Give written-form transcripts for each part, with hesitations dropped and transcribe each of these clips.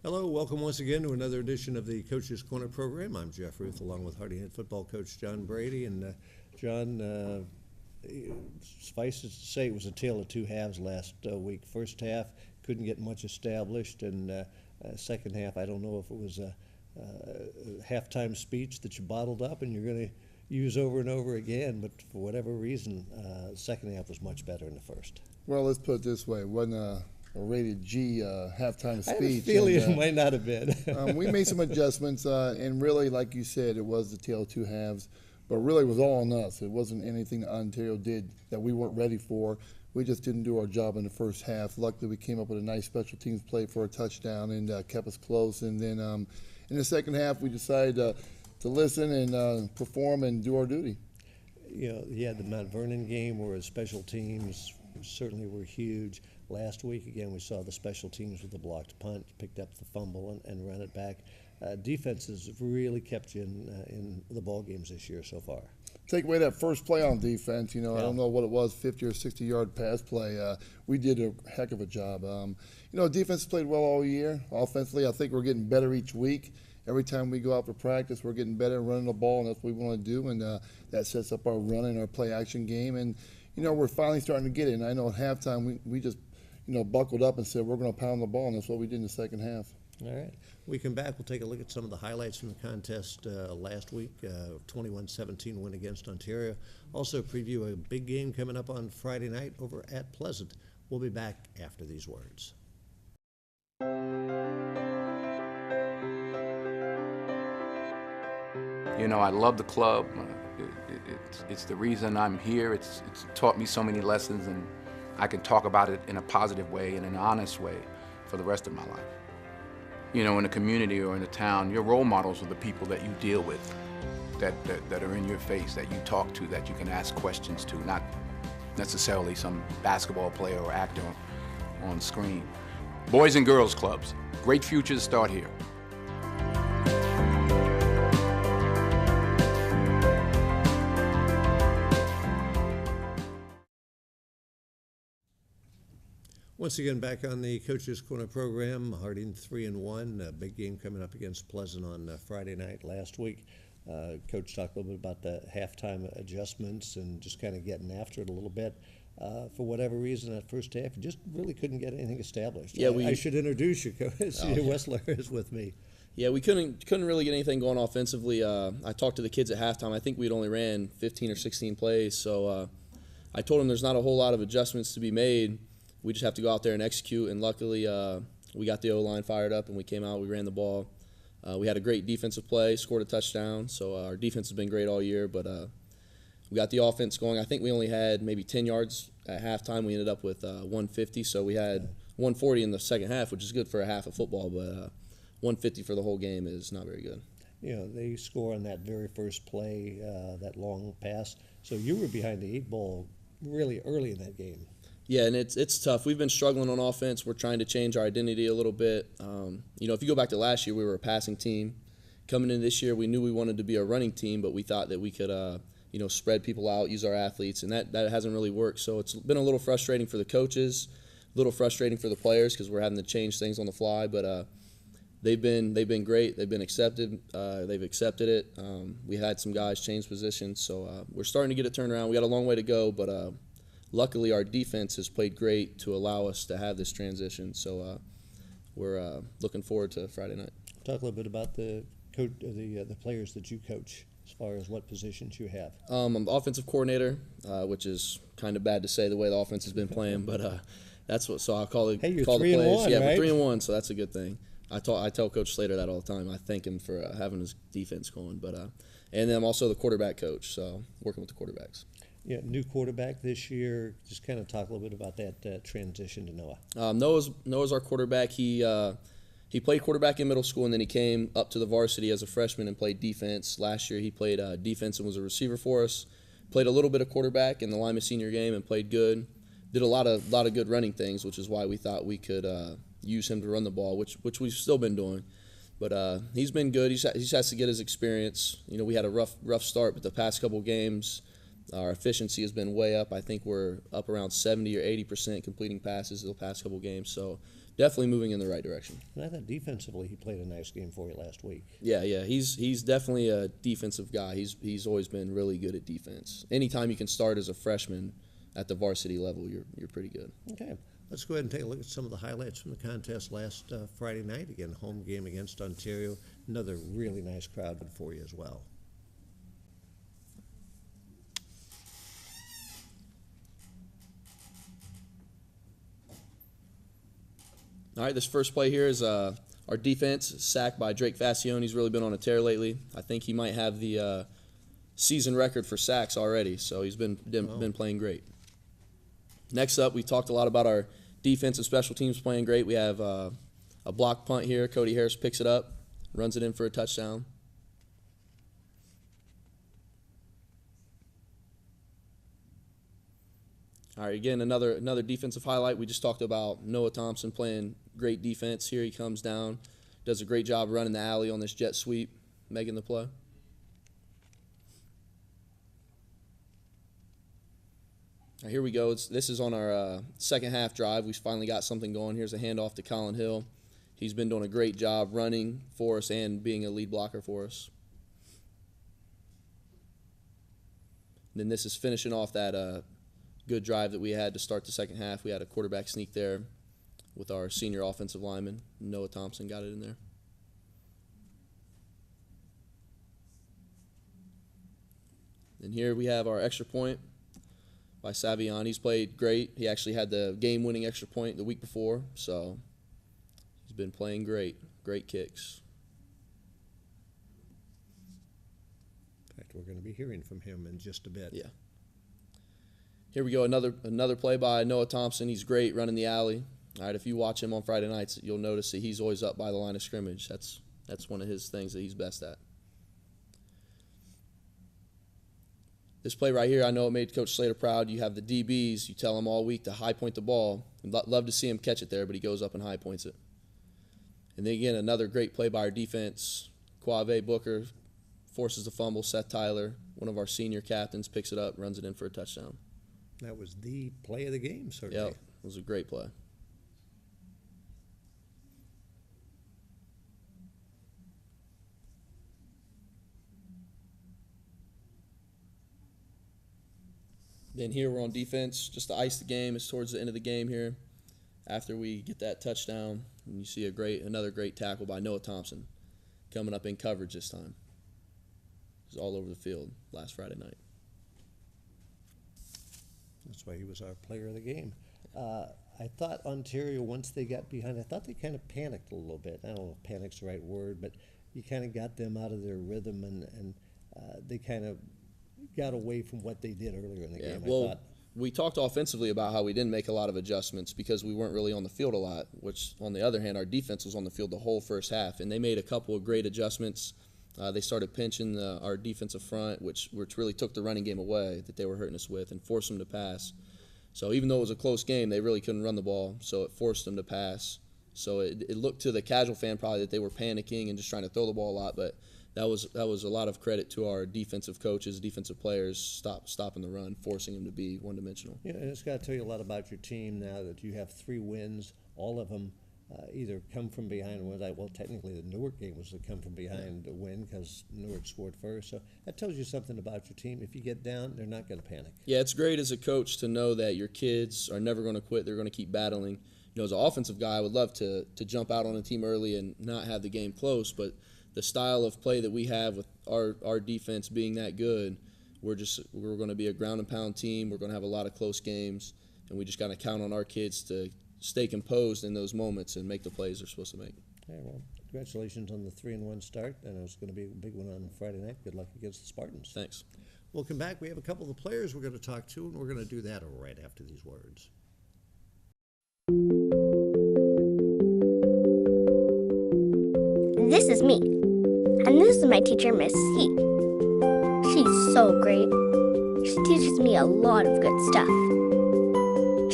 Hello, welcome once again to another edition of the Coach's Corner program. I'm Jeff Ruth, along with Hardy Head football coach John Brady. And John, suffice it to say, it was a tale of two halves last week. First half, couldn't get much established, and second half, I don't know if it was a halftime speech that you bottled up and you're going to use over and over again, but for whatever reason, the second half was much better than the first. Well, let's put it this way. It wasn't a rated G halftime speech. I have a feeling it might not have been. We made some adjustments, and really, like you said, it was the tale of two halves, but really it was all on us. It wasn't anything that Ontario did that we weren't ready for. We just didn't do our job in the first half. Luckily, we came up with a nice special teams play for a touchdown and kept us close. And then in the second half, we decided to listen and perform and do our duty. You know, you had the Mount Vernon game where special teams certainly were huge. Last week, again, we saw the special teams with the blocked punt, picked up the fumble, and ran it back. Defenses have really kept you in the ball games this year so far. Take away that first play on defense, I don't know what it was, 50 or 60-yard pass play. We did a heck of a job. Defense played well all year. Offensively, I think we're getting better each week. Every time we go out for practice, we're getting better running the ball, and that's what we want to do, and that sets up our run and our play-action game. And, we're finally starting to get it. And I know at halftime we just, buckled up and said we're going to pound the ball, and that's what we did in the second half. All right. We come back, we'll take a look at some of the highlights from the contest last week, 21-17 win against Ontario. Also preview a big game coming up on Friday night over at Pleasant. We'll be back after these words. I love the club. It's the reason I'm here. It's taught me so many lessons, and I can talk about it in a positive way and in an honest way for the rest of my life. In a community or in a town, your role models are the people that you deal with, that are in your face, that you talk to, that you can ask questions to, not necessarily some basketball player or actor on screen. Boys and girls clubs, great futures start here. Once again, back on the Coach's Corner program, Harding 3-1, a big game coming up against Pleasant on Friday night last week. Coach talked a little bit about the halftime adjustments and just kind of getting after it a little bit. For whatever reason, that first half, you just really couldn't get anything established. Yeah, I should introduce you. Wessler is with me. Yeah, we couldn't really get anything going offensively. I talked to the kids at halftime. I think we'd only ran 15 or 16 plays, so I told them there's not a whole lot of adjustments to be made. We just have to go out there and execute, and luckily we got the O-line fired up, and we came out, we ran the ball. We had a great defensive play, scored a touchdown, so our defense has been great all year, but we got the offense going. I think we only had maybe 10 yards at halftime. We ended up with 150, so we had 140 in the second half, which is good for a half of football, but 150 for the whole game is not very good. They score on that very first play, that long pass, so you were behind the 8-ball really early in that game. Yeah, and it's tough. We've been struggling on offense. We're trying to change our identity a little bit. If you go back to last year, we were a passing team. Coming in this year, we knew we wanted to be a running team, but we thought that we could, spread people out, use our athletes, and that hasn't really worked. So it's been a little frustrating for the coaches, a little frustrating for the players because we're having to change things on the fly. But they've been great. They've been accepted. They've accepted it. We had some guys change positions, so we're starting to get it turned around. We got a long way to go, but luckily, our defense has played great to allow us to have this transition. So we're looking forward to Friday night. Talk a little bit about the players that you coach, as far as what positions you have. I'm the offensive coordinator, which is kind of bad to say the way the offense has been playing, but that's what. So I'll call it. Hey, you're call 3-1, the plays. Yeah, right? we're 3-1, so that's a good thing. I tell Coach Slater that all the time. I thank him for having his defense going, but and then I'm also the quarterback coach, so working with the quarterbacks. Yeah, new quarterback this year. Just kind of talk a little bit about that transition to Noah. Noah's our quarterback. He played quarterback in middle school, and then he came up to the varsity as a freshman and played defense. Last year he played defense and was a receiver for us. Played a little bit of quarterback in the Lima senior game and played good. Did a lot of good running things, which is why we thought we could use him to run the ball, which we've still been doing. But he's been good. He just has to get his experience. We had a rough start, but the past couple games, our efficiency has been way up. I think we're up around 70 or 80% completing passes the past couple games. So definitely moving in the right direction. And I thought defensively he played a nice game for you last week. Yeah, he's definitely a defensive guy. He's always been really good at defense. Anytime you can start as a freshman at the varsity level, you're pretty good. Okay, let's go ahead and take a look at some of the highlights from the contest last Friday night. Again, home game against Ontario. Another really nice crowd for you as well. All right, this first play here is our defense, sacked by Drake Facione. He's really been on a tear lately. I think he might have the season record for sacks already, so he's been playing great. Next up, we talked a lot about our defense and special teams playing great. We have a block punt here. Cody Harris picks it up, runs it in for a touchdown. All right, again, another defensive highlight. We just talked about Noah Thompson playing great defense. Here he comes down, does a great job running the alley on this jet sweep, making the play. Now here we go. This is on our second half drive. We finally got something going. Here's a handoff to Colin Hill. He's been doing a great job running for us and being a lead blocker for us. And then this is finishing off that good drive that we had to start the second half. We had a quarterback sneak there with our senior offensive lineman. Noah Thompson got it in there. And here we have our extra point by Savion. He's played great. He actually had the game-winning extra point the week before, so he's been playing great. Great kicks. In fact, we're going to be hearing from him in just a bit. Yeah. Here we go, another play by Noah Thompson. He's great running the alley. All right, if you watch him on Friday nights, you'll notice that he's always up by the line of scrimmage. That's one of his things that he's best at. This play right here, I know it made Coach Slater proud. You have the DBs. You tell them all week to high point the ball. I'd love to see him catch it there, but he goes up and high points it. And then again, another great play by our defense. Quave Booker forces the fumble. Seth Tyler, one of our senior captains, picks it up, runs it in for a touchdown. That was the play of the game, certainly. Yep, it was a great play. Then here we're on defense, just to ice the game. It's towards the end of the game here. After we get that touchdown, and you see another great tackle by Noah Thompson coming up in coverage this time. It was all over the field last Friday night. That's why he was our player of the game. I thought Ontario, once they got behind, I thought they kind of panicked a little bit. I don't know if panic's the right word, but you kind of got them out of their rhythm, and they kind of got away from what they did earlier in the game. Well, we talked offensively about how we didn't make a lot of adjustments because we weren't really on the field a lot, which, on the other hand, our defense was on the field the whole first half, and they made a couple of great adjustments. They started pinching our defensive front, which really took the running game away that they were hurting us with and forced them to pass. So even though it was a close game, they really couldn't run the ball, so it forced them to pass. So it looked to the casual fan probably that they were panicking and just trying to throw the ball a lot, but that was a lot of credit to our defensive coaches, defensive players, stopping the run, forcing them to be one-dimensional. Yeah, and it's got to tell you a lot about your team now that you have 3 wins, all of them either come from behind. Well, technically the Newark game was a come from behind a win because Newark scored first. So that tells you something about your team. If you get down, they're not going to panic. Yeah, it's great as a coach to know that your kids are never going to quit. They're going to keep battling. You know, as an offensive guy, I would love to jump out on a team early and not have the game close, but the style of play that we have with our defense being that good, we're going to be a ground and pound team. We're going to have a lot of close games, and we just got to count on our kids to stay composed in those moments and make the plays they're supposed to make. Yeah, well, congratulations on the 3-1 start, and it's going to be a big one on Friday night. Good luck against the Spartans. Thanks. We'll come back. We have a couple of the players we're going to talk to, and we're going to do that right after these words. This is me, and this is my teacher, Miss C. She's so great. She teaches me a lot of good stuff.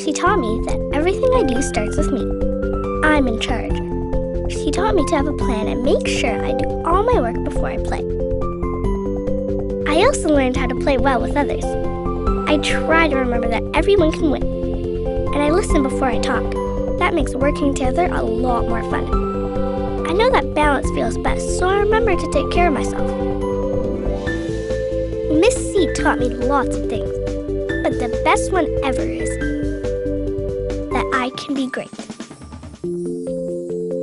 She taught me that everything I do starts with me. I'm in charge. She taught me to have a plan and make sure I do all my work before I play. I also learned how to play well with others. I try to remember that everyone can win, and I listen before I talk. That makes working together a lot more fun. I know that balance feels best, so I remember to take care of myself. Miss C taught me lots of things, but the best one ever is that I can be great.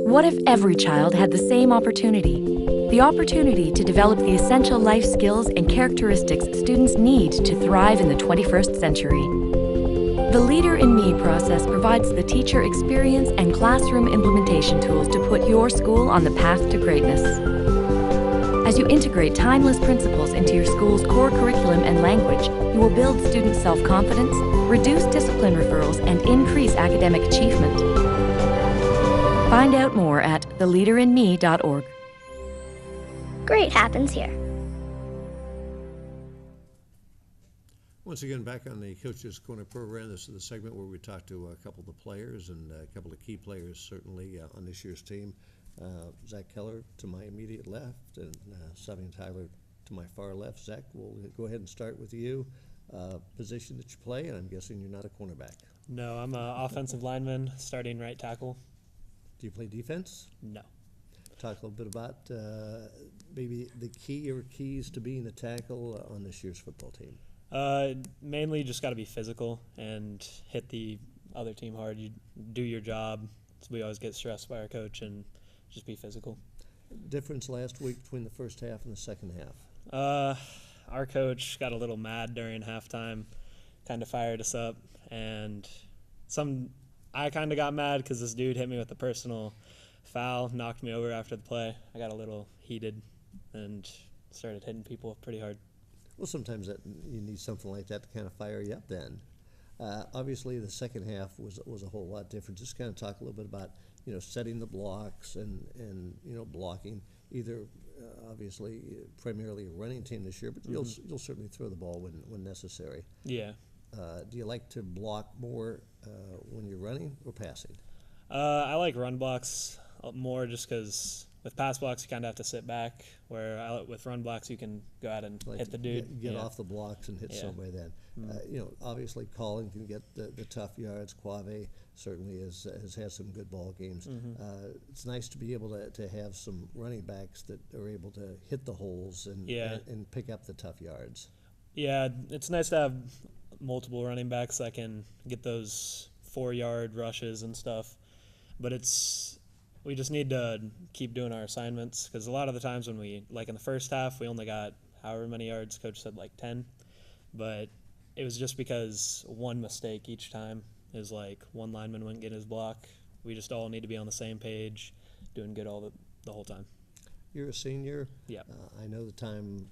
What if every child had the same opportunity? The opportunity to develop the essential life skills and characteristics students need to thrive in the 21st century. The Leader in Me process provides the teacher experience and classroom implementation tools to put your school on the path to greatness. As you integrate timeless principles into your school's core curriculum and language, you will build student self-confidence, reduce discipline referrals, and increase academic achievement. Find out more at theleaderinme.org. Great happens here. Once again, back on the Coach's Corner program, this is the segment where we talk to a couple of the players and a couple of key players, certainly, on this year's team. Zach Keller to my immediate left and Savian Tyler to my far left. Zach, we'll go ahead and start with you. Position that you play, and I'm guessing you're not a cornerback. No, I'm an offensive lineman, starting right tackle. Do you play defense? No. Talk a little bit about maybe the key or keys to being a tackle on this year's football team. Mainly just got to be physical and hit the other team hard. You do your job. We always get stressed by our coach, and just be physical. Difference last week between the first half and the second half? Our coach got a little mad during halftime, kind of fired us up, and I kind of got mad because this dude hit me with a personal foul, knocked me over after the play. I got a little heated and started hitting people pretty hard. Well, sometimes you need something like that to kind of fire you up then. Obviously, the second half was a whole lot different. Just kind of talk a little bit about, setting the blocks and blocking, either obviously primarily a running team this year, but you'll certainly throw the ball when necessary. Yeah. Do you like to block more when you're running or passing? I like run blocks more just because with pass blocks you kind of have to sit back, where with run blocks you can go out and hit the dude. Get off the blocks and hit somebody then. Obviously Colin can get the tough yards. Quave certainly has had some good ball games. It's nice to be able to have some running backs that are able to hit the holes and pick up the tough yards. Yeah, it's nice to have multiple running backs that can get those 4-yard rushes and stuff. But we just need to keep doing our assignments, because a lot of the times when in the first half, we only got however many yards, coach said 10, but it was just because one mistake each time is one lineman wouldn't get his block. We just all need to be on the same page, doing good the whole time. You're a senior. Yeah. I know the time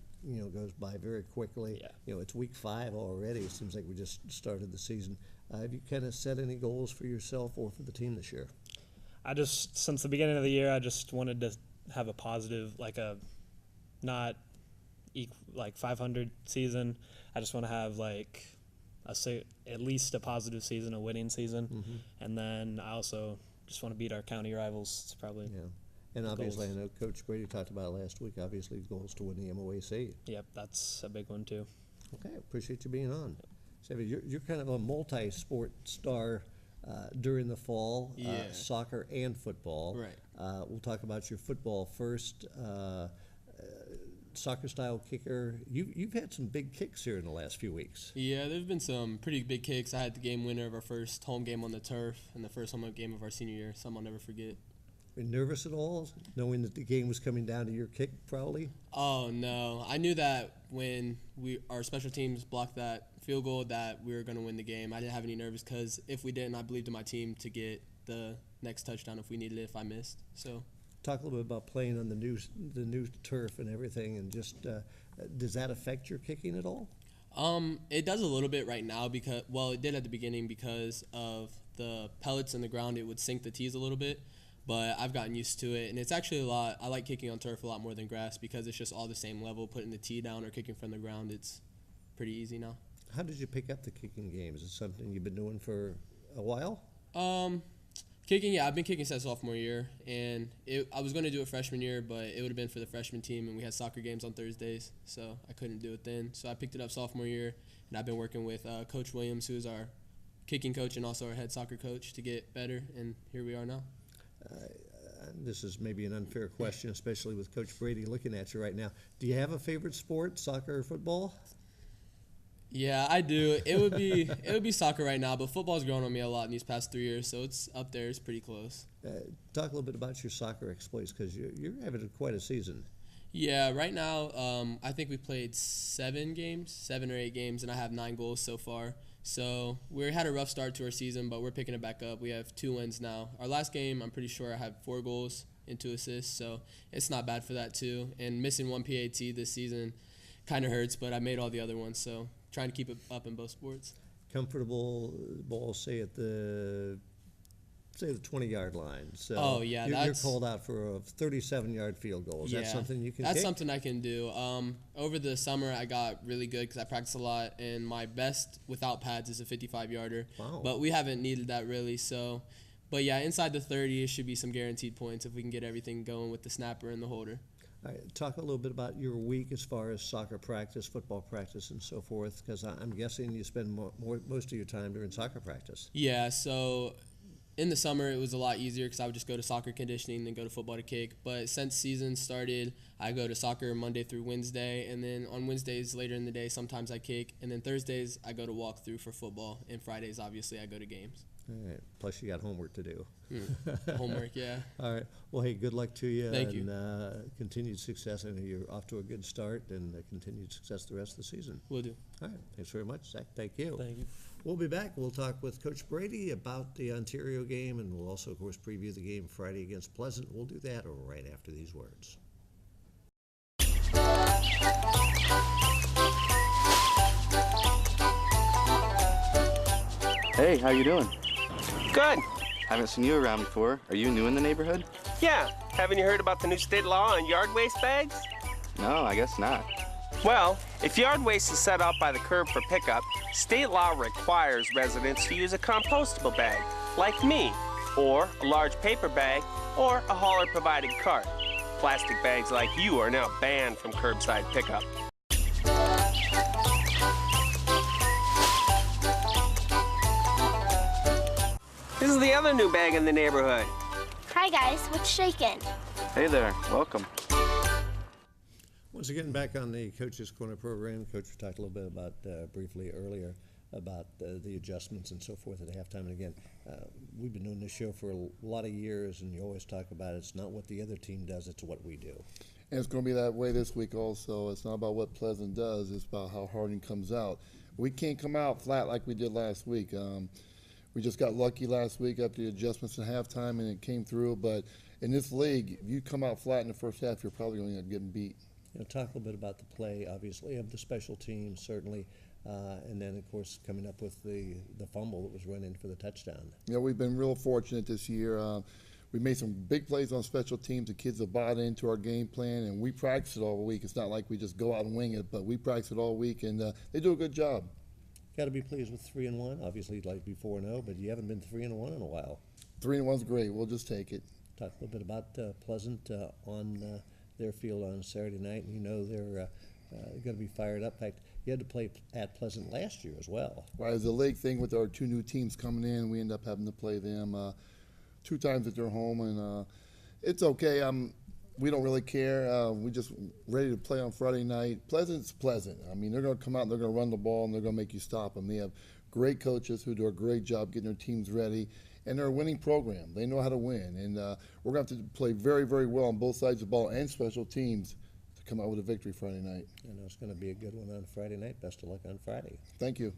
goes by very quickly. Yeah. It's week 5 already. It seems like we just started the season. Have you kind of set any goals for yourself or for the team this year? Since the beginning of the year, I just wanted to have a positive, not 500 season. I just want to have at least a positive season, a winning season. And then I also just want to beat our county rivals. It's probably And obviously, I know Coach Brady talked about it last week, obviously goals to win the MOAC. Yep, that's a big one too. Okay, appreciate you being on. Savvy, you're kind of a multi-sport star during the fall, soccer and football. Right. We'll talk about your football first. Soccer-style kicker. You've had some big kicks here in the last few weeks. Yeah, there's been some pretty big kicks. I had the game winner of our first home game on the turf and the first home game of our senior year, something I'll never forget. Were you nervous at all, knowing that the game was coming down to your kick, probably? Oh, no. I knew that when our special teams blocked that field goal that we were going to win the game. I didn't have any nerves because if we didn't, I believed in my team to get the next touchdown if we needed it, if I missed. So, talk a little bit about playing on the new turf and everything, and just does that affect your kicking at all? It does a little bit right now because, well, it did at the beginning because of the pellets in the ground. It would sink the tees a little bit. But I've gotten used to it, and it's actually I like kicking on turf a lot more than grass because it's just all the same level. Putting the tee down or kicking from the ground, it's pretty easy now. How did you pick up the kicking game? Is it something you've been doing for a while? Kicking, yeah, I've been kicking since sophomore year, and I was going to do it freshman year, but it would have been for the freshman team, and we had soccer games on Thursdays, so I couldn't do it then. So I picked it up sophomore year, and I've been working with Coach Williams, who is our kicking coach and also our head soccer coach to get better, and here we are now. This is maybe an unfair question, especially with Coach Brady looking at you right now. Do you have a favorite sport, soccer or football? Yeah, I do. It would be soccer right now, but football's grown on me a lot in these past 3 years, so it's up there. It's pretty close. Talk a little bit about your soccer exploits, because you're having quite a season. Yeah, right now I think we played 7 or 8 games, and I have 9 goals so far. So we had a rough start to our season, but we're picking it back up. We have 2 wins now. Our last game, I'm pretty sure I had 4 goals and 2 assists, so it's not bad for that too. And missing 1 PAT this season kind of hurts, but I made all the other ones, so trying to keep it up in both sports. Comfortable ball, say the 20-yard line. So oh yeah, you're called out for a 37-yard field goal. Is that something you can? That's kick? something I can do. Over the summer, I got really good because I practiced a lot, and my best without pads is a 55-yarder. Wow. But we haven't needed that really. So, but yeah, inside the 30, it should be some guaranteed points if we can get everything going with the snapper and the holder. All right, talk a little bit about your week as far as soccer practice, football practice, and so forth, because I'm guessing you spend most of your time during soccer practice. Yeah, so in the summer, it was a lot easier because I would just go to soccer conditioning and then go to football to kick. But since season started, I go to soccer Monday through Wednesday, and then on Wednesdays later in the day, sometimes I kick, and then Thursdays I go to walk through for football, and Fridays obviously I go to games. All right. Plus, you got homework to do. Homework, yeah. All right. Well, hey, good luck to you. Thank you. And continued success. I know you're off to a good start, and continued success the rest of the season. Will do. All right. Thanks very much, Zach. Thank you. Thank you. We'll be back. We'll talk with Coach Brady about the Ontario game, and we'll also, of course, preview the game Friday against Pleasant. We'll do that right after these words. Hey, how you doing? Good. Haven't seen you around before. Are you new in the neighborhood? Yeah. Haven't you heard about the new state law on yard waste bags? No, I guess not. Well, if yard waste is set out by the curb for pickup, state law requires residents to use a compostable bag, like me, or a large paper bag, or a hauler-provided cart. Plastic bags like you are now banned from curbside pickup. This is the other new bag in the neighborhood. Hi guys, what's shaking? Hey there, welcome. Once again, back on the Coach's Corner program. Coach, we talked a little bit about briefly earlier about the adjustments and so forth at halftime. And again, we've been doing this show for a lot of years, and you always talk about it's not what the other team does, it's what we do. And it's going to be that way this week also. It's not about what Pleasant does, it's about how Harding comes out. We can't come out flat like we did last week. We just got lucky last week after the adjustments at halftime, and it came through. But in this league, if you come out flat in the first half, you're probably going to get getting beat. Talk a little bit about the play, obviously, of the special teams, certainly, and then, of course, coming up with the fumble that was run in for the touchdown. Yeah, we've been real fortunate this year. We made some big plays on special teams. The kids have bought into our game plan, and we practice it all week. It's not like we just go out and wing it, but we practice it all week, and they do a good job. Got to be pleased with 3-1. Obviously, you'd like to be 4-0, but you haven't been 3-1 in a while. 3-1's great. We'll just take it. Talk a little bit about Pleasant on their field on Saturday night, and they're going to be fired up. In fact, you had to play at Pleasant last year as well. Right, as a league thing with our 2 new teams coming in, we end up having to play them 2 times at their home, and it's okay. We don't really care. We just ready to play on Friday night. Pleasant's Pleasant. I mean, they're going to come out and they're going to run the ball and they're going to make you stop them. They have great coaches who do a great job getting their teams ready, and they're a winning program. They know how to win, and we're going to have to play very, very well on both sides of the ball and special teams to come out with a victory Friday night. I know it's going to be a good one on Friday night. Best of luck on Friday. Thank you.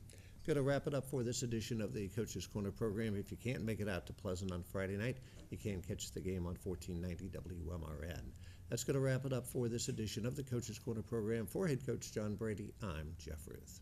Going to wrap it up for this edition of the Coach's Corner program. If you can't make it out to Pleasant on Friday night, you can catch the game on 1490 WMRN. That's going to wrap it up for this edition of the Coach's Corner program. For head coach John Brady, I'm Jeff Ruth.